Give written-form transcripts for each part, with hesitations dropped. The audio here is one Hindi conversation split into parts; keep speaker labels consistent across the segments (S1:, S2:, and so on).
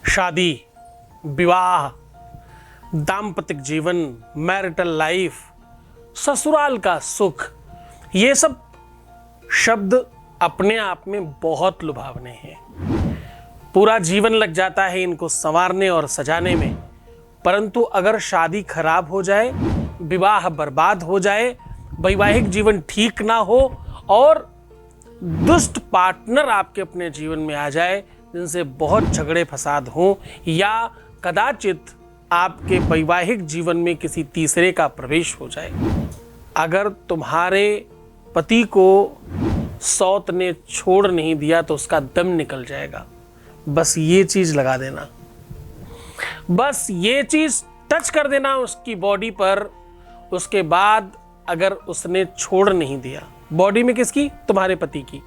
S1: शादी, विवाह, दाम्पतिक जीवन, मैरिटल लाइफ, ससुराल का सुख, ये सब शब्द अपने आप में बहुत लुभावने हैं। पूरा जीवन लग जाता है इनको संवारने और सजाने में, परंतु अगर शादी खराब हो जाए, विवाह बर्बाद हो जाए, वैवाहिक जीवन ठीक ना हो और दुष्ट पार्टनर आपके अपने जीवन में आ जाए जिनसे बहुत झगड़े फसाद हों, या कदाचित आपके वैवाहिक जीवन में किसी तीसरे का प्रवेश हो जाए, अगर तुम्हारे पति को सौत ने छोड़ नहीं दिया तो उसका दम निकल जाएगा। बस ये चीज लगा देना, बस ये चीज टच कर देना उसकी बॉडी पर। उसके बाद अगर उसने छोड़ नहीं दिया, बॉडी में किसकी? तुम्हारे पति की,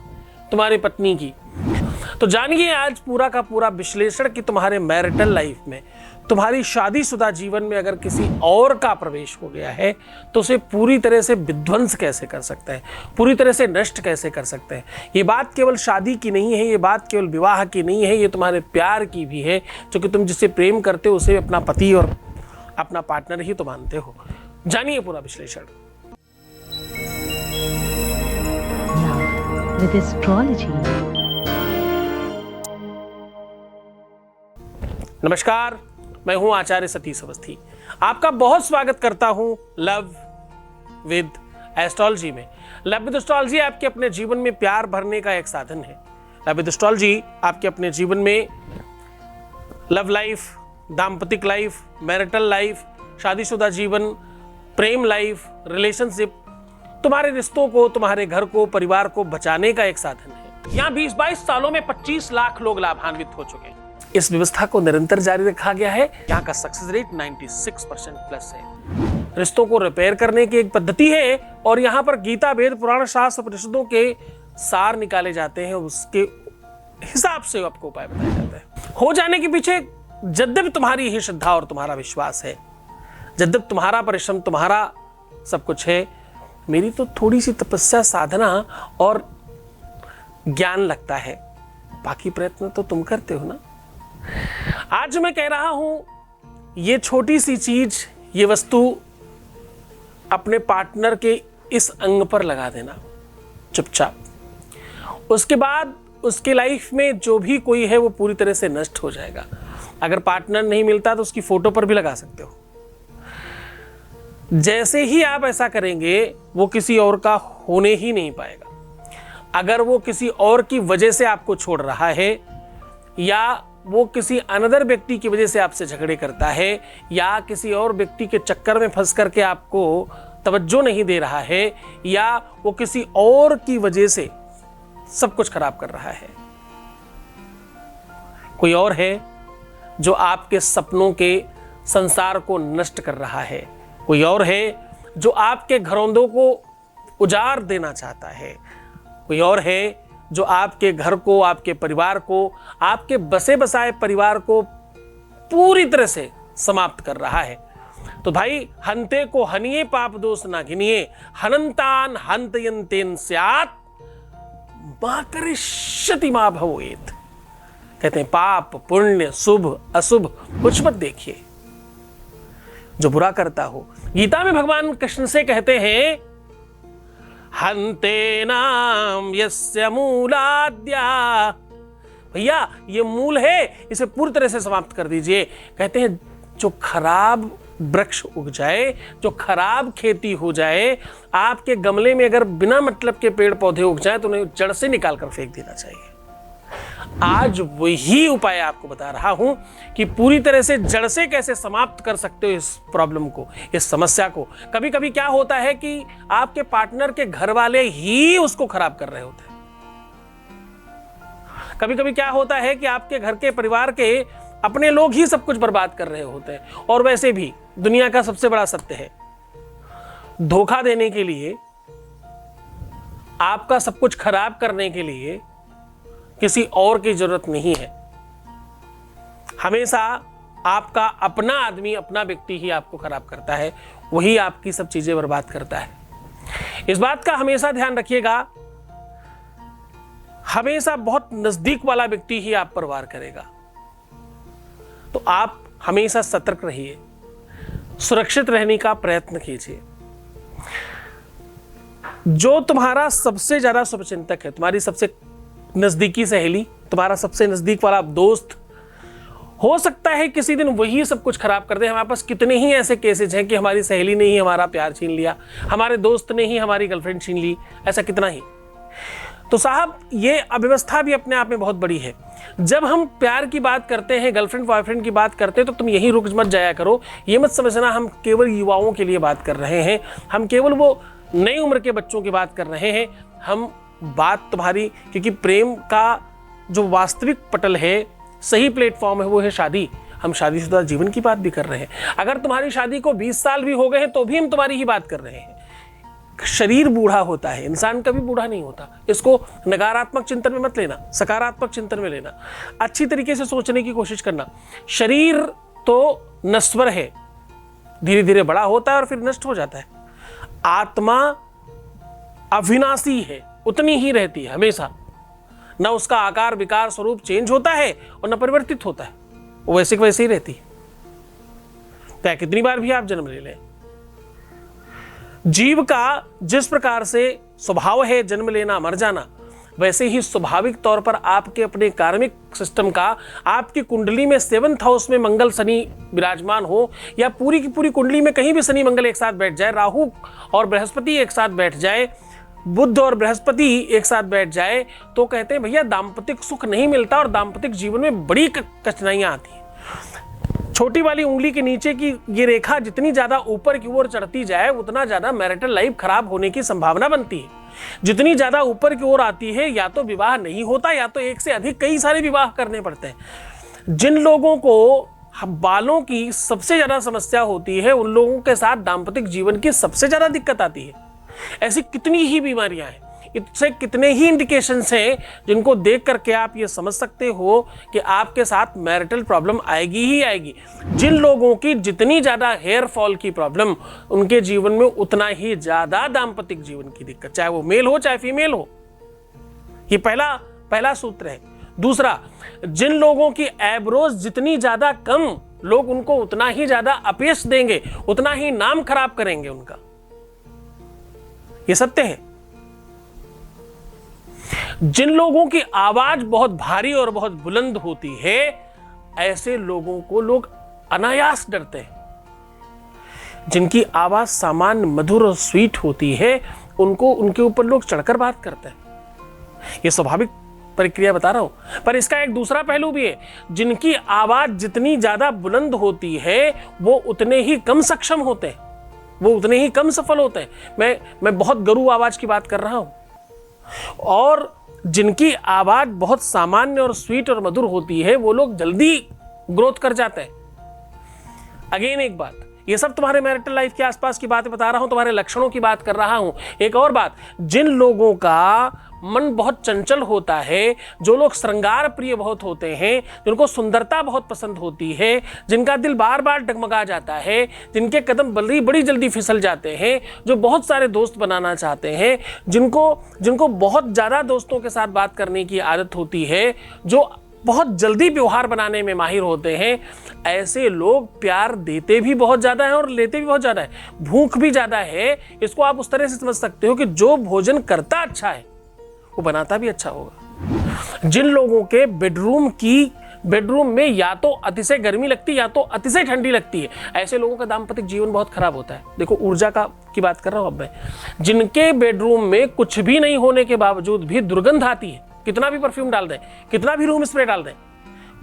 S1: तुम्हारे पत्नी की। तो जानिए आज पूरा का पूरा विश्लेषण कि तुम्हारे मैरिटल लाइफ में, तुम्हारी शादीशुदा जीवन में अगर किसी और का प्रवेश हो गया है तो उसे पूरी तरह से विध्वंस कैसे कर सकते हैं, पूरी तरह से नष्ट कैसे कर सकते हैं। ये बात केवल शादी की नहीं है, ये बात केवल विवाह की नहीं है, ये तुम्हारे प्यार की भी है। क्योंकि तुम जिसे प्रेम करते हो उसे अपना पति और अपना पार्टनर ही तो मानते हो। जानिए पूरा विश्लेषण।
S2: With astrology.
S1: नमस्कार, मैं हूं आचार्य सतीश अवस्थी। आपका बहुत स्वागत करता हूं लव विद एस्ट्रोलॉजी में। लव विद एस्ट्रोलॉजी आपके अपने जीवन में प्यार भरने का एक साधन है। लव विद एस्ट्रोलॉजी आपके अपने जीवन में लव लाइफ, दाम्पतिक लाइफ, मैरिटल लाइफ, शादीशुदा जीवन, प्रेम लाइफ, रिलेशनशिप, तुम्हारे रिश्तों को, तुम्हारे घर को, परिवार को बचाने का एक साधन है। यहाँ 20-22 सालों में 25 लाख लोग लाभान्वित हो चुके हैं। इस व्यवस्था को निरंतर जारी रखा गया है। यहाँ का सक्सेस रेट 96% प्लस है। रिश्तों को रिपेयर करने की एक पद्धति है और यहाँ पर गीता, वेद, पुराण, शास्त्र, उपनिषदों के सार निकाले जाते हैं, उसके हिसाब से आपको उपाय बताया जाता है। हो जाने के पीछे यद्यपि तुम्हारी ही श्रद्धा और तुम्हारा विश्वास है, यद्यपि तुम्हारा परिश्रम, तुम्हारा सब कुछ है, मेरी तो थोड़ी सी तपस्या, साधना और ज्ञान लगता है। बाकी प्रयत्न तो तुम करते हो ना। आज मैं कह रहा हूं ये छोटी सी चीज, ये वस्तु अपने पार्टनर के इस अंग पर लगा देना चुपचाप। उसके बाद उसके लाइफ में जो भी कोई है वो पूरी तरह से नष्ट हो जाएगा। अगर पार्टनर नहीं मिलता तो उसकी फोटो पर भी लगा सकते हो। जैसे ही आप ऐसा करेंगे वो किसी और का होने ही नहीं पाएगा। अगर वो किसी और की वजह से आपको छोड़ रहा है, या वो किसी अनदर व्यक्ति की वजह से आपसे झगड़े करता है, या किसी और व्यक्ति के चक्कर में फंस करके आपको तवज्जो नहीं दे रहा है, या वो किसी और की वजह से सब कुछ खराब कर रहा है, कोई और है जो आपके सपनों के संसार को नष्ट कर रहा है, कोई और है जो आपके घरौंदों को उजाड़ देना चाहता है, कोई और है जो आपके घर को, आपके परिवार को, आपके बसे बसाए परिवार को पूरी तरह से समाप्त कर रहा है। तो भाई, हंते को हनिये पाप दोष ना गिनिए, हनंतान हंतयंतेन स्यात् मा करिष्यति मा भवेत्। कहते हैं पाप, पुण्य, शुभ, अशुभ कुछ मत देखिए, जो बुरा करता हो। गीता में भगवान कृष्ण से कहते हैं हंते नाम यस्य मूलाद्या। भैया ये मूल है, इसे पूरी तरह से समाप्त कर दीजिए। कहते हैं जो खराब वृक्ष उग जाए, जो खराब खेती हो जाए, आपके गमले में अगर बिना मतलब के पेड़ पौधे उग जाए तो उन्हें जड़ से निकाल कर फेंक देना चाहिए। आज वही उपाय आपको बता रहा हूं कि पूरी तरह से जड़ से कैसे समाप्त कर सकते हो इस प्रॉब्लम को, इस समस्या को। कभी कभी क्या होता है कि आपके पार्टनर के घर वाले ही उसको खराब कर रहे होते हैं। कभी कभी क्या होता है कि आपके घर के, परिवार के अपने लोग ही सब कुछ बर्बाद कर रहे होते हैं। और वैसे भी दुनिया का सबसे बड़ा सत्य है, धोखा देने के लिए, आपका सब कुछ खराब करने के लिए किसी और की जरूरत नहीं है। हमेशा आपका अपना आदमी, अपना व्यक्ति ही आपको खराब करता है, वही आपकी सब चीजें बर्बाद करता है। इस बात का हमेशा ध्यान रखिएगा। हमेशा बहुत नजदीक वाला व्यक्ति ही आप पर वार करेगा। तो आप हमेशा सतर्क रहिए, सुरक्षित रहने का प्रयत्न कीजिए। जो तुम्हारा सबसे ज्यादा शुभचिंतक है, तुम्हारी सबसे नजदीकी सहेली, तुम्हारा सबसे नजदीक वाला दोस्त, हो सकता है किसी दिन वही सब कुछ खराब कर दे। हमारे पास कितने ही ऐसे केसेज हैं कि हमारी सहेली ने ही हमारा प्यार छीन लिया, हमारे दोस्त ने ही हमारी गर्लफ्रेंड छीन ली, ऐसा कितना ही। तो साहब ये अव्यवस्था भी अपने आप में बहुत बड़ी है। जब हम प्यार की बात करते हैं, गर्लफ्रेंड बॉयफ्रेंड की बात करते हैं, तो तुम यही रुक मत जाया करो। ये मत समझना हम केवल युवाओं के लिए बात कर रहे हैं, हम केवल वो नई उम्र के बच्चों की बात कर रहे हैं। हम बात तुम्हारी, क्योंकि प्रेम का जो वास्तविक पटल है, सही प्लेटफॉर्म है, वो है शादी। हम शादीशुदा जीवन की बात भी कर रहे हैं। अगर तुम्हारी शादी को 20 साल भी हो गए हैं तो भी हम तुम्हारी ही बात कर रहे हैं। शरीर बूढ़ा होता है, इंसान कभी बूढ़ा नहीं होता। इसको नकारात्मक चिंतन में मत लेना, सकारात्मक चिंतन में लेना। अच्छी तरीके से सोचने की कोशिश करना। शरीर तो नश्वर है, धीरे धीरे बड़ा होता है और फिर नष्ट हो जाता है। आत्मा अविनाशी है, उतनी ही रहती है हमेशा। न उसका आकार विकार स्वरूप चेंज होता है और न परिवर्तित होता है, वो वैसे की वैसे ही रहती है। चाहे कितनी बार भी आप जन्म ले लें। जीव का जिस प्रकार से स्वभाव है जन्म लेना मर जाना, वैसे ही स्वाभाविक तौर पर आपके अपने कार्मिक सिस्टम का, आपकी कुंडली में 7th हाउस में मंगल शनि विराजमान हो, या पूरी की पूरी कुंडली में कहीं भी शनि मंगल एक साथ बैठ जाए, राहु और बृहस्पति एक साथ बैठ जाए, बुध और बृहस्पति एक साथ बैठ जाए, तो कहते हैं भैया दाम्पतिक सुख नहीं मिलता और दाम्पतिक जीवन में बड़ी कठिनाइयां आती हैं। छोटी वाली उंगली के नीचे की ये रेखा जितनी ज्यादा ऊपर की ओर चढ़ती जाए, उतना ज्यादा मैरिटल लाइफ खराब होने की संभावना बनती है। जितनी ज्यादा ऊपर की ओर आती है, या तो विवाह नहीं होता, या तो एक से अधिक कई सारे विवाह करने पड़ते हैं। जिन लोगों को बालों की सबसे ज्यादा समस्या होती है, उन लोगों के साथ दाम्पतिक जीवन की सबसे ज्यादा दिक्कत आती है। ऐसी कितनी ही बीमारियां हैं, इससे कितने ही इंडिकेशंस हैं जिनको देख करके आप ये समझ सकते हो कि आपके साथ मैरिटल प्रॉब्लम आएगी ही आएगी। जिन लोगों की जितनी ज्यादा हेयर फॉल की प्रॉब्लम, उनके जीवन में उतना ही ज्यादा दाम्पतिक जीवन की दिक्कत, चाहे वो मेल हो चाहे फीमेल हो। ये पहला सूत्र है। दूसरा, जिन लोगों की एब्रोज जितनी ज्यादा कम, लोग उनको उतना ही ज्यादा अपयश देंगे, उतना ही नाम खराब करेंगे उनका। ये सत्य है। जिन लोगों की आवाज बहुत भारी और बहुत बुलंद होती है, ऐसे लोगों को लोग अनायास डरते हैं। जिनकी आवाज सामान्य मधुर और स्वीट होती है, उनको उनके ऊपर लोग चढ़कर बात करते हैं। ये स्वाभाविक प्रक्रिया बता रहा हूं। पर इसका एक दूसरा पहलू भी है। जिनकी आवाज जितनी ज्यादा बुलंद होती है, वो उतने ही कम सक्षम होते हैं, वो उतने ही कम सफल होते हैं। मैं बहुत गरू आवाज की बात कर रहा हूं। और जिनकी आवाज बहुत सामान्य और स्वीट और मधुर होती है, वो लोग जल्दी ग्रोथ कर जाते हैं। अगेन एक बात, ये सब तुम्हारे मैरिटल लाइफ के आसपास की बातें बता रहा हूं, तुम्हारे लक्षणों की बात कर रहा हूं। एक और बात, जिन लोगों का मन बहुत चंचल होता है, जो लोग श्रृंगार प्रिय बहुत होते हैं, जिनको सुंदरता बहुत पसंद होती है, जिनका दिल बार बार डगमगा जाता है, जिनके कदम बड़ी जल्दी फिसल जाते हैं, जो बहुत सारे दोस्त बनाना चाहते हैं, जिनको बहुत ज़्यादा दोस्तों के साथ बात करने की आदत होती है, जो बहुत जल्दी व्यवहार बनाने में माहिर होते हैं, ऐसे लोग प्यार देते भी बहुत ज़्यादा है और लेते भी बहुत ज़्यादा है। भूख भी ज़्यादा है। इसको आप उस तरह से समझ सकते हो कि जो भोजन करता अच्छा है, वो बनाता भी अच्छा होगा। जिन लोगों के बेडरूम में या तो अतिशय गर्मी लगती है या तो अतिशय ठंडी लगती है, ऐसे लोगों का दाम्पतिक जीवन बहुत खराब होता है। देखो ऊर्जा की बात कर रहा हूं अब मैं। जिनके बेडरूम में कुछ भी नहीं होने के बावजूद भी दुर्गंध आती है, कितना भी परफ्यूम डाल दें, कितना भी रूम स्प्रे डाल दें,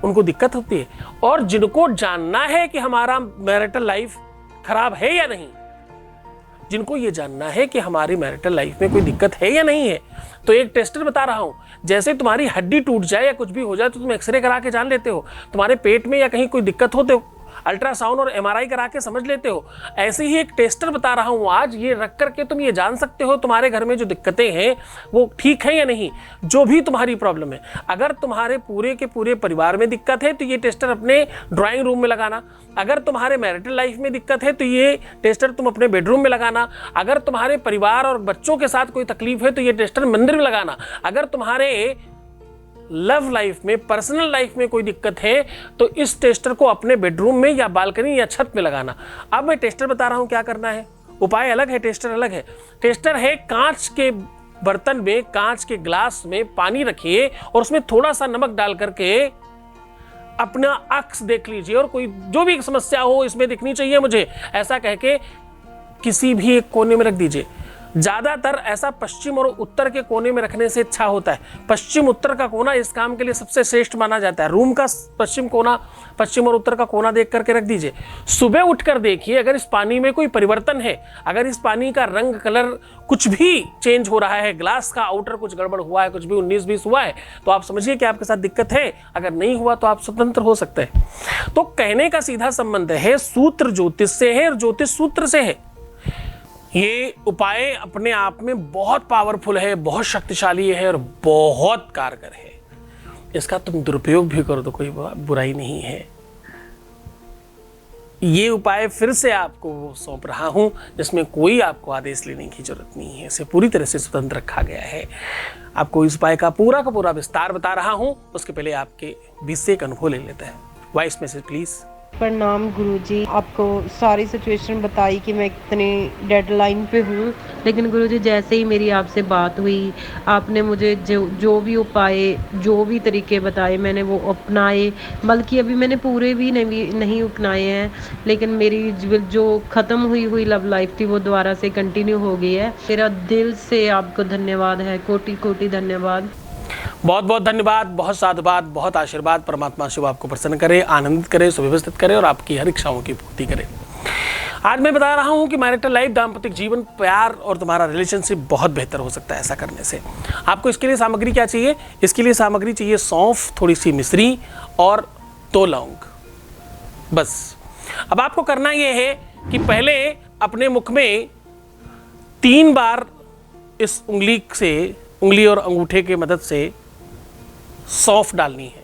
S1: उनको दिक्कत होती है। और जिनको जानना है कि हमारा मैरिटल लाइफ खराब है या नहीं, जिनको ये जानना है कि हमारी मैरिटल लाइफ में कोई दिक्कत है या नहीं है, तो एक टेस्टर बता रहा हूं। जैसे तुम्हारी हड्डी टूट जाए या कुछ भी हो जाए तो तुम एक्सरे करा के जान लेते हो, तुम्हारे पेट में या कहीं कोई दिक्कत हो तो अल्ट्रासाउंड और एमआरआई करा के समझ लेते हो। ऐसे ही एक टेस्टर बता रहा हूं आज, ये रख करके तुम ये जान सकते हो तुम्हारे घर में जो दिक्कतें हैं वो ठीक है या नहीं। जो भी तुम्हारी प्रॉब्लम है, अगर तुम्हारे पूरे के पूरे परिवार में दिक्कत है तो ये टेस्टर अपने ड्राइंग रूम में लगाना। अगर तुम्हारे मैरिटल लाइफ में दिक्कत है तो ये टेस्टर तुम अपने बेडरूम में लगाना। अगर तुम्हारे परिवार और बच्चों के साथ कोई तकलीफ है तो ये टेस्टर मंदिर में लगाना। अगर तुम्हारे लव लाइफ में, पर्सनल लाइफ में कोई दिक्कत है तो इस टेस्टर को अपने बेडरूम में या बालकनी या छत में लगाना। अब मैं टेस्टर बता रहा हूं क्या करना है। उपाय अलग है, टेस्टर अलग है। टेस्टर है कांच के बर्तन में, कांच के ग्लास में पानी रखिए और उसमें थोड़ा सा नमक डाल करके अपना अक्स देख लीजिए और कोई जो भी समस्या हो इसमें दिखनी चाहिए मुझे, ऐसा कह के किसी भी एक कोने में रख दीजिए। ज्यादातर ऐसा पश्चिम और उत्तर के कोने में रखने से अच्छा होता है। पश्चिम उत्तर का कोना इस काम के लिए सबसे श्रेष्ठ माना जाता है। रूम का पश्चिम कोना, पश्चिम और उत्तर का कोना देख करके रख दीजिए। सुबह उठकर देखिए अगर इस पानी में कोई परिवर्तन है, अगर इस पानी का रंग, कलर कुछ भी चेंज हो रहा है, ग्लास का आउटर कुछ गड़बड़ हुआ है, कुछ भी 19-20 हुआ है, तो आप समझिए कि आपके साथ दिक्कत है। अगर नहीं हुआ तो आप स्वतंत्र हो सकते हैं। तो कहने का सीधा संबंध है सूत्र ज्योतिष से है और ज्योतिष सूत्र से है। ये उपाय अपने आप में बहुत पावरफुल है, बहुत शक्तिशाली है और बहुत कारगर है। इसका तुम दुरुपयोग भी करो तो कोई बुराई नहीं है। ये उपाय फिर से आपको सौंप रहा हूं जिसमें कोई आपको आदेश लेने की जरूरत नहीं है, इसे पूरी तरह से स्वतंत्र रखा गया है। आपको इस उपाय का पूरा विस्तार बता रहा हूं, उसके पहले आपके 20 से एक अनुभव ले लेते हैं। Voice message please.
S2: प्रणाम गुरुजी, आपको सारी सिचुएशन बताई कि मैं कितनी डेडलाइन पे हूँ, लेकिन गुरुजी जैसे ही मेरी आपसे बात हुई, आपने मुझे जो भी उपाय, जो भी तरीके बताए मैंने वो अपनाए। बल्कि अभी मैंने पूरे भी नहीं अपनाए हैं, लेकिन मेरी जो ख़त्म हुई लव लाइफ थी वो दोबारा से कंटिन्यू हो गई है। मेरा दिल से आपको धन्यवाद है, कोटि कोटि धन्यवाद।
S1: बहुत बहुत धन्यवाद, बहुत साधुवाद, बहुत आशीर्वाद। परमात्मा शिव आपको प्रसन्न करे, आनंदित करे, सुव्यवस्थित करे और आपकी हर इच्छाओं की पूर्ति करे। आज मैं बता रहा हूं कि मैरिटल लाइफ, दाम्पत्य जीवन, प्यार और तुम्हारा रिलेशनशिप बहुत बेहतर हो सकता है ऐसा करने से। आपको इसके लिए सामग्री क्या चाहिए? इसके लिए सामग्री चाहिए सौंफ, थोड़ी सी मिश्री और 2 लौंग, बस। अब आपको करना यह है कि पहले अपने मुख में 3 बार इस उंगली और अंगूठे के मदद से सौंफ डालनी है।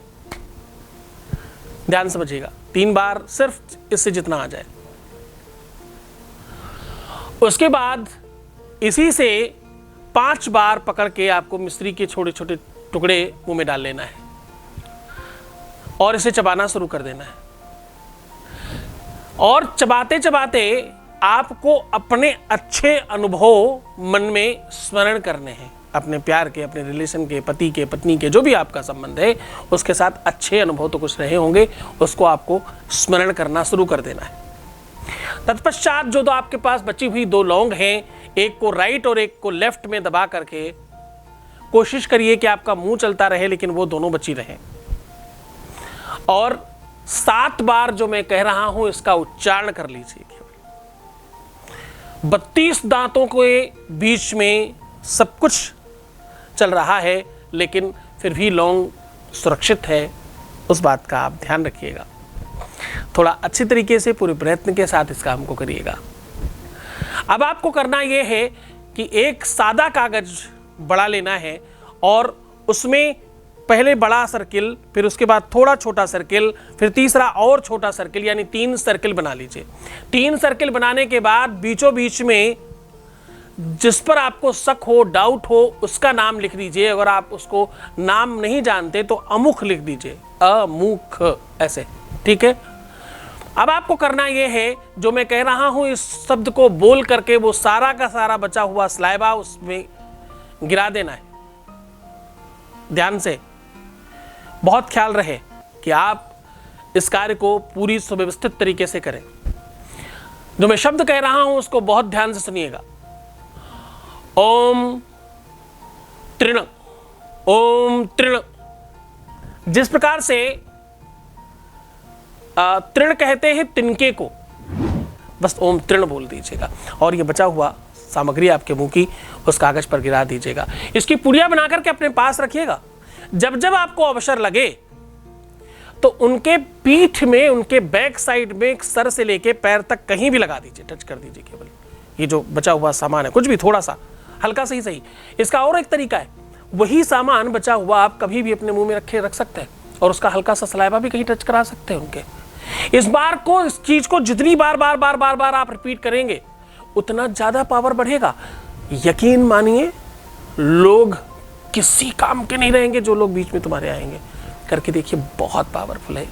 S1: ध्यान समझिएगा, 3 बार, सिर्फ इससे जितना आ जाए। उसके बाद इसी से 5 बार पकड़ के आपको मिश्री के छोटे छोटे टुकड़े मुंह में डाल लेना है और इसे चबाना शुरू कर देना है। और चबाते चबाते आपको अपने अच्छे अनुभव मन में स्मरण करने हैं, अपने प्यार के, अपने रिलेशन के, पति के, पत्नी के, जो भी आपका संबंध है उसके साथ अच्छे अनुभव तो कुछ रहे होंगे, उसको आपको स्मरण करना शुरू कर देना है। तत्पश्चात जो आपके पास बची हुई 2 लौंग हैं, एक को राइट और एक को लेफ्ट में दबा करके कोशिश करिए कि आपका मुंह चलता रहे लेकिन वो दोनों बची रहें। और 7 बार जो मैं कह रहा हूं इसका उच्चारण कर लीजिए। 32 दांतों के बीच में सब कुछ चल रहा है लेकिन फिर भी लौंग सुरक्षित है, उस बात का आप ध्यान रखिएगा। थोड़ा अच्छी तरीके से पूरे प्रयत्न के साथ इस काम को करिएगा। अब आपको करना यह है कि एक सादा कागज बड़ा लेना है और उसमें पहले बड़ा सर्किल, फिर उसके बाद थोड़ा छोटा सर्किल, फिर तीसरा और छोटा सर्किल, यानी 3 सर्किल बना लीजिए। 3 सर्किल बनाने के बाद बीचों बीच में जिस पर आपको शक हो, डाउट हो, उसका नाम लिख दीजिए। अगर आप उसको नाम नहीं जानते तो अमुख लिख दीजिए, अमुख, ऐसे, ठीक है। अब आपको करना यह है, जो मैं कह रहा हूं इस शब्द को बोल करके वो सारा का सारा बचा हुआ स्लाइबा उसमें गिरा देना है। ध्यान से, बहुत ख्याल रहे कि आप इस कार्य को पूरी सुव्यवस्थित तरीके से करें। जो मैं शब्द कह रहा हूं उसको बहुत ध्यान से सुनिएगा। ओम तृण, ओम तृण। जिस प्रकार से तृण कहते हैं तिनके को, बस ओम तृण बोल दीजिएगा और ये बचा हुआ सामग्री आपके मुंह की उस कागज पर गिरा दीजिएगा। इसकी पुड़िया बना करके अपने पास रखिएगा। जब जब आपको अवसर लगे तो उनके पीठ में, उनके बैक साइड में, सर से लेके पैर तक कहीं भी लगा दीजिए, टच कर दीजिए केवल। ये जो बचा हुआ सामान है, कुछ भी, थोड़ा सा, हल्का से ही सही। इसका और एक तरीका है, वही सामान बचा हुआ आप कभी भी अपने मुंह में रख सकते हैं और उसका हल्का सा सलाइवा भी कहीं टच करा सकते हैं उनके। इस बार को, इस चीज को जितनी बार आप रिपीट करेंगे उतना ज्यादा पावर बढ़ेगा। यकीन मानिए, लोग किसी काम के नहीं रहेंगे जो लोग बीच में तुम्हारे आएंगे। करके देखिए, बहुत पावरफुल है।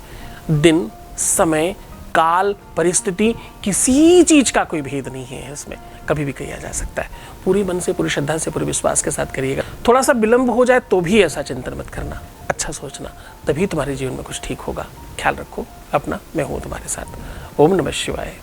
S1: दिन, समय, काल, परिस्थिति, किसी चीज का कोई भेद नहीं है इसमें, कभी भी किया जा सकता है। पूरी मन से, पूरी श्रद्धा से, पूरे विश्वास के साथ करिएगा। थोड़ा सा विलंब हो जाए तो भी ऐसा चिंतन मत करना, अच्छा सोचना, तभी तुम्हारे जीवन में कुछ ठीक होगा। ख्याल रखो अपना, मैं हूं तुम्हारे साथ। ओम नमः शिवाय।